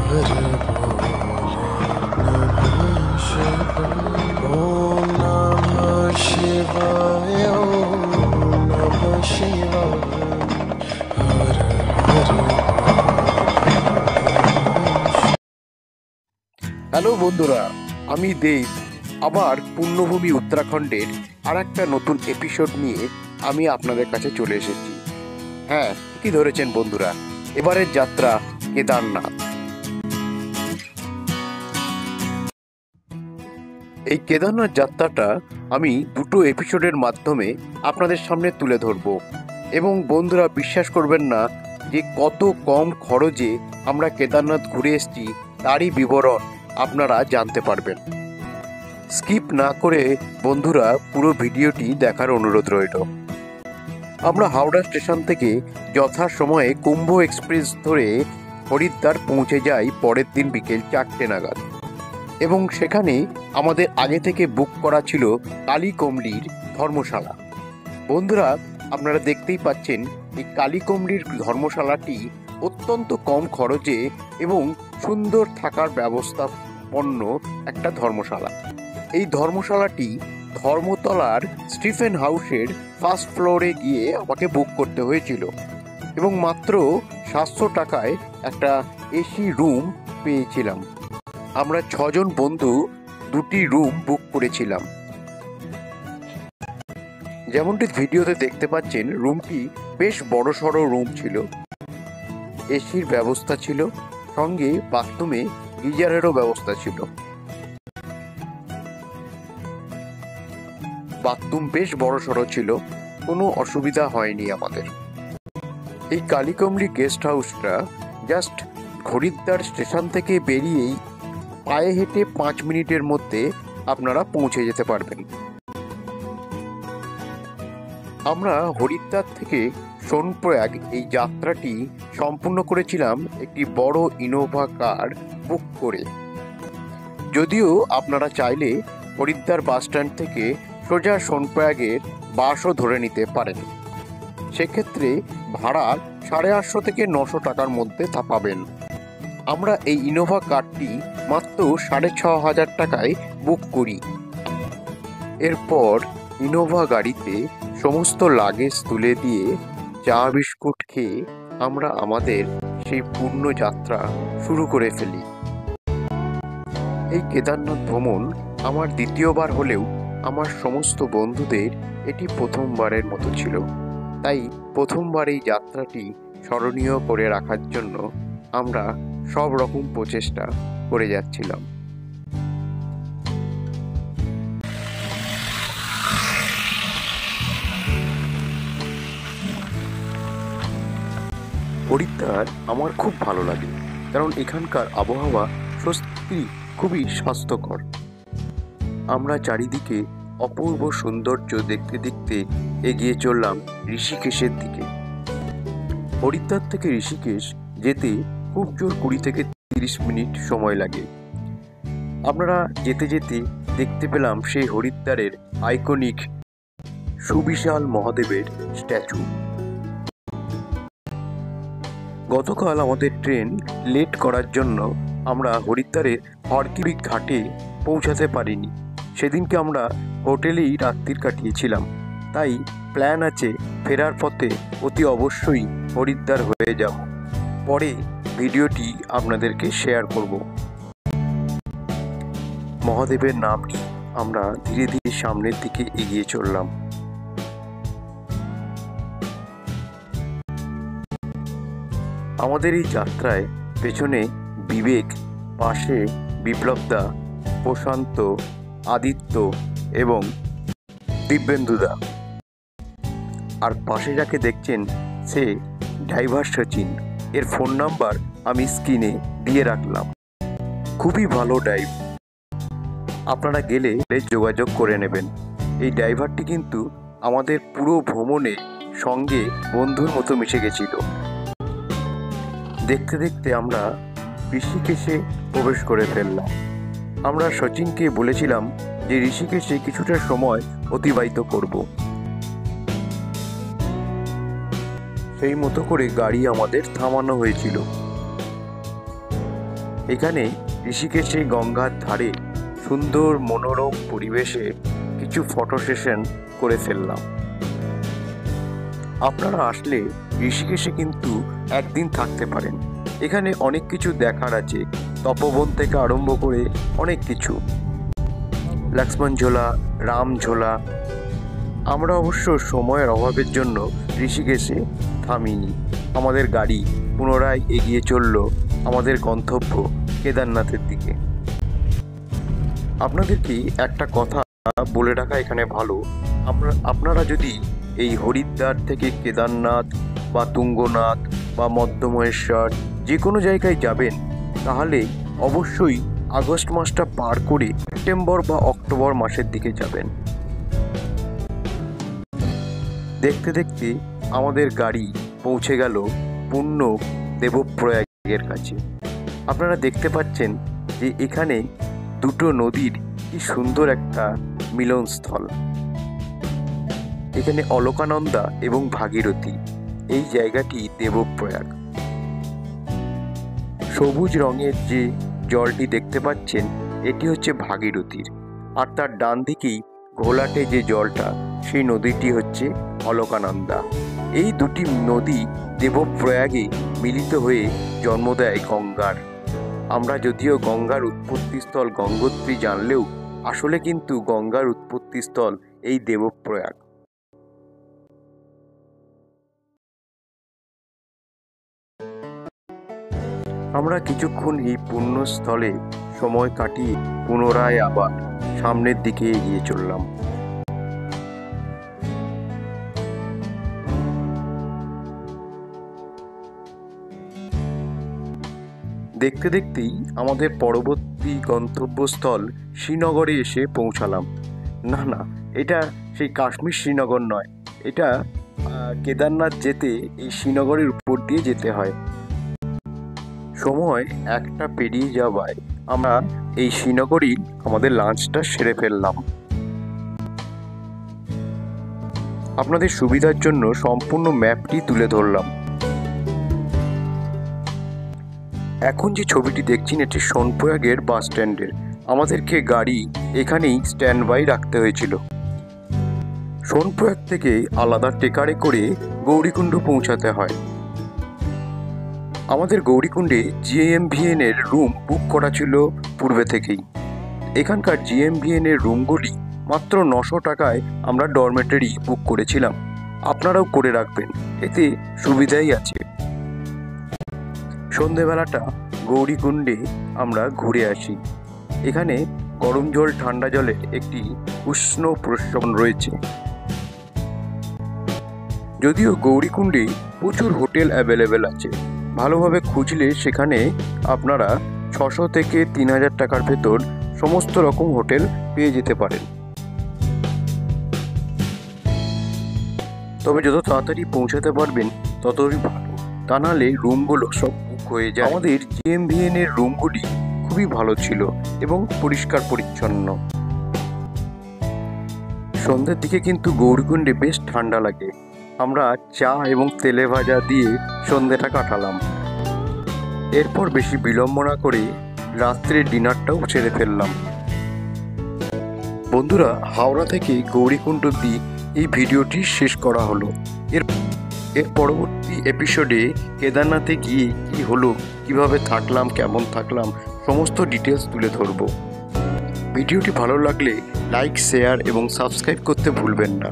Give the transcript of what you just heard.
Om Namah Shivaya. Om Namah Shivaya. Hello বন্ধুরা, আমি দেব আবার পুণ্যভূমি উত্তরাখণ্ডের আর একটা নতুন এপিসোড নিয়ে আমি আপনাদের কাছে চলে এসেছি। হ্যাঁ, কি ধরেছেন বন্ধুরা, এবারের যাত্রা কেদারনাথ। এই কেদারনাথ যাত্রাটা আমি দুটো এপিসোডের মাধ্যমে আপনাদের সামনে তুলে ধরব এবং বন্ধুরা বিশ্বাস করবেন না যে কত কম খরচে আমরা কেদারনাথ ঘুরে এসেছি তারই বিবরণ আপনারা জানতে পারবেন। স্কিপ না করে বন্ধুরা পুরো ভিডিওটি দেখার অনুরোধ রইল। আমরা হাওড়া স্টেশন থেকে যথাসময়ে কুম্ভ এক্সপ্রেস ধরে হরিদ্বার পৌঁছে যাই পরের দিন বিকেল 4টে নাগাদ এবং সেখানে আমাদের আগে থেকে বুক করা ছিল কালীকমলির ধর্মশালা। বন্ধুরা, আপনারা দেখতেই পাচ্ছেন এই কালীকমলির ধর্মশালাটি অত্যন্ত কম খরচে এবং সুন্দর থাকার ব্যবস্থাপন্ন একটা ধর্মশালা। এই ধর্মশালাটি ধর্মতলার স্টিফেন হাউসের ফার্স্ট ফ্লোরে গিয়ে আমাকে বুক করতে হয়েছিল এবং মাত্র 700 টাকায় একটা এসি রুম পেয়েছিলাম। আমরা 6 জন বন্ধু 2টি রুম বুক করেছিলাম। যেমনটি ভিডিওতে দেখতে পাচ্ছেন, রুমটি বেশ বড়সড় রুম ছিল, এসির ব্যবস্থা ছিল, সঙ্গে বাথরুমে গিজারেরও ব্যবস্থা ছিল। বাথরুম বেশ বড়সড় ছিল, কোনো অসুবিধা হয়নি আমাদের। এই কালীকমলি গেস্ট হাউসটা জাস্ট হরিদ্বার স্টেশন থেকে বেরিয়েই পায়ে হেঁটে 5 মিনিটের মধ্যে আপনারা পৌঁছে যেতে পারবেন। আমরা হরিদ্বার থেকে সোনপ্রয়াগ এই যাত্রাটি সম্পূর্ণ করেছিলাম একটি বড় ইনোভা কার বুক করে। যদিও আপনারা চাইলে হরিদ্বার বাস স্ট্যান্ড থেকে সোজা সোনপ্রয়াগের বাসও ধরে নিতে পারেন। সেক্ষেত্রে ভাড়া 850 থেকে 900 টাকার মধ্যে পাবেন। আমরা এই ইনোভা কারটি মাত্র 6500 টাকায় বুক করি। এরপর ইনোভা গাড়িতে সমস্ত লাগেজ তুলে দিয়ে চা বিস্কুট খেয়ে আমরা আমাদের সেই পূর্ণ যাত্রা শুরু করে ফেলি। এই কেদারনাথ ভ্রমণ আমার দ্বিতীয়বার হলেও আমার সমস্ত বন্ধুদের এটি প্রথমবারের মতো ছিল। তাই প্রথমবার এই যাত্রাটি স্মরণীয় করে রাখার জন্য আমরা সব রকম প্রচেষ্টা করে যাচ্ছিলাম। হরিদ্বার আমার খুব ভালো লাগে, কারণ এখানকার আবহাওয়া সত্যি খুবই স্বাস্থ্যকর। আমরা চারিদিকে অপূর্ব সৌন্দর্য দেখতে দেখতে এগিয়ে চললাম ঋষিকেশের দিকে। হরিদ্বার থেকে ঋষিকেশ যেতে খুব জোর 20 থেকে 30 মিনিট সময় লাগে। আপনারা যেতে যেতে দেখতে পেলাম সেই হরিদ্বারের আইকনিক সুবিশাল মহাদেবের স্ট্যাচু। গতকাল আমাদের ট্রেন লেট করার জন্য আমরা হরিদ্বারের হরকিরিক ঘাটে পৌঁছাতে পারিনি। সেদিনকে আমরা হোটেলেই রাত্রির কাটিয়েছিলাম। তাই প্ল্যান আছে ফেরার পথে অতি অবশ্যই হরিদ্বার হয়ে যাব। পরে ভিডিওটি আপনাদেরকে শেয়ার করব। মহাদেবের নাম নিয়ে আমরা ধীরে ধীরে সামনের দিকে এগিয়ে চললাম। আমাদের এই যাত্রায় পেছনে বিবেক, পাশে বিপ্লবদা, প্রশান্ত, আদিত্য এবং দিব্যেন্দুদা, আর পাশে যাকে দেখছেন সে ড্রাইভার সচিন। এর ফোন নাম্বার আমি স্ক্রিনে দিয়ে রাখলাম। খুবই ভালো ড্রাইভ, আপনারা গেলে যোগাযোগ করে নেবেন। এই ড্রাইভারটি কিন্তু আমাদের পুরো ভ্রমণে সঙ্গে বন্ধুর মতো মিশে গেছিল। দেখতে দেখতে আমরা ঋষিকেশে প্রবেশ করে ফেললাম। আমরা সচিনকে বলেছিলাম যে ঋষিকেশে কিছুটা সময় অতিবাহিত করব। সেই মতো করে গাড়ি আমাদের থামানো হয়েছিল। এখানে ঋষিকেশে গঙ্গার ধারে সুন্দর মনোরম পরিবেশে কিছু ফটো সেশন করে ফেললাম। আপনারা আসলে ঋষিকেশে কিন্তু একদিন থাকতে পারেন। এখানে অনেক কিছু দেখার আছে, তপবন থেকে আরম্ভ করে অনেক কিছু, লক্ষ্মণ ঝোলা, রাম ঝোলা। আমরা অবশ্য সময়ের অভাবের জন্য ঋষিকেশে থামিনি। আমাদের গাড়ি পুনরায় এগিয়ে চলল আমাদের গন্তব্য কেদারনাথের দিকে। আপনাদেরকে একটা কথা বলে রাখা এখানে ভালো, আপনারা যদি এই হরিদ্বার থেকে কেদারনাথ বা তুঙ্গনাথ বা মধ্যমহেশ্বর যে কোনো জায়গায় যাবেন, তাহলে অবশ্যই আগস্ট মাসটা পার করে সেপ্টেম্বর বা অক্টোবর মাসের দিকে যাবেন। দেখতে দেখতে আমাদের গাড়ি পৌঁছে গেল পূর্ণ দেবপ্রয়াগের কাছে। আপনারা দেখতে পাচ্ছেন যে এখানে দুটো নদীর কি সুন্দর একটা মিলনস্থল। এখানে অলকানন্দা এবং ভাগীরথী, এই জায়গাটি দেবপ্রয়াগ। সবুজ রঙের যে জলটি দেখতে পাচ্ছেন, এটি হচ্ছে ভাগীরথীর, আর তার ডান দিকেই ঘোলাটে যে জলটা, সেই নদীটি হচ্ছে অলকানন্দা। এই দুটি নদী দেবপ্রয়াগে মিলিত হয়ে জন্ম দেয় গঙ্গার। আমরা যদিও গঙ্গার উৎপত্তিস্থল গঙ্গোত্রী জানলেও আসলে কিন্তু গঙ্গার উৎপত্তিস্থল এই দেবপ্রয়াগ। আমরা কিছুক্ষণ এই পুণ্যস্থলে সময় কাটিয়ে পুনরায় আবার সামনের দিকে এগিয়ে চললাম। দেখতে দেখতেই আমাদের পরবর্তী গন্তব্যস্থল শ্রীনগরে এসে পৌঁছালাম। না না, এটা সেই কাশ্মীর শ্রীনগর নয়, এটা কেদারনাথ যেতে এই শ্রীনগরের উপর দিয়ে যেতে হয়। সময় একটা পেরিয়ে যাওয়ায় আমরা এই শ্রীনগরেই আমাদের লাঞ্চটা সেরে ফেললাম। আপনাদের সুবিধার জন্য সম্পূর্ণ ম্যাপটি তুলে ধরলাম। এখন যে ছবিটি দেখছেন, এটি সোনপ্রয়াগের বাস স্ট্যান্ডের। আমাদেরকে গাড়ি এখানেই স্ট্যান্ড বাই রাখতে হয়েছিল। সোনপ্রয়াগ থেকে আলাদা টেকারে করে গৌরীকুণ্ড পৌঁছাতে হয়। আমাদের গৌরীকুণ্ডে জিএমভিএন এর রুম বুক করা ছিল পূর্বে থেকেই। এখানকার জিএমভিএন এর রুমগুলি মাত্র 900 টাকায় আমরা ডরমেটরি বুক করেছিলাম। আপনারাও করে রাখবেন, এতে সুবিধাই আছে। সন্ধেবেলাটা গৌরীকুণ্ডে আমরা ঘুরে আসি। এখানে গরম জল ঠান্ডা জলের একটি উষ্ণ প্রস্রবণ রয়েছে। যদিও গৌরীকুণ্ডে প্রচুর হোটেল অ্যাভেলেবেল আছে, ভালোভাবে খুঁজলে সেখানে আপনারা 600 থেকে 3000 টাকার ভেতর সমস্ত রকম হোটেল পেয়ে যেতে পারেন। তবে যত তাড়াতাড়ি পৌঁছাতে পারবেন ততই ভালো, তা নাহলে রুমগুলো সব বুক হয়ে যায়। আমাদের জিএমভিএন এর রুমগুলি খুবই ভালো ছিল এবং পরিষ্কার পরিচ্ছন্ন। সন্ধ্যের দিকে কিন্তু গৌরীকুণ্ডে বেশ ঠান্ডা লাগে। আমরা চা এবং তেলে ভাজা দিয়ে সন্ধ্যেটা কাটালাম। এরপর বেশি বিলম্ব না করে রাত্রের ডিনারটাও সেরে ফেললাম। বন্ধুরা, হাওড়া থেকে গৌরীকুণ্ড অবধি এই ভিডিওটি শেষ করা হলো। এর পরবর্তী এপিসোডে কেদারনাথে গিয়ে কি হলো, কিভাবে থাকলাম, কেমন থাকলাম, সমস্ত ডিটেলস তুলে ধরব। ভিডিওটি ভালো লাগলে লাইক, শেয়ার এবং সাবস্ক্রাইব করতে ভুলবেন না।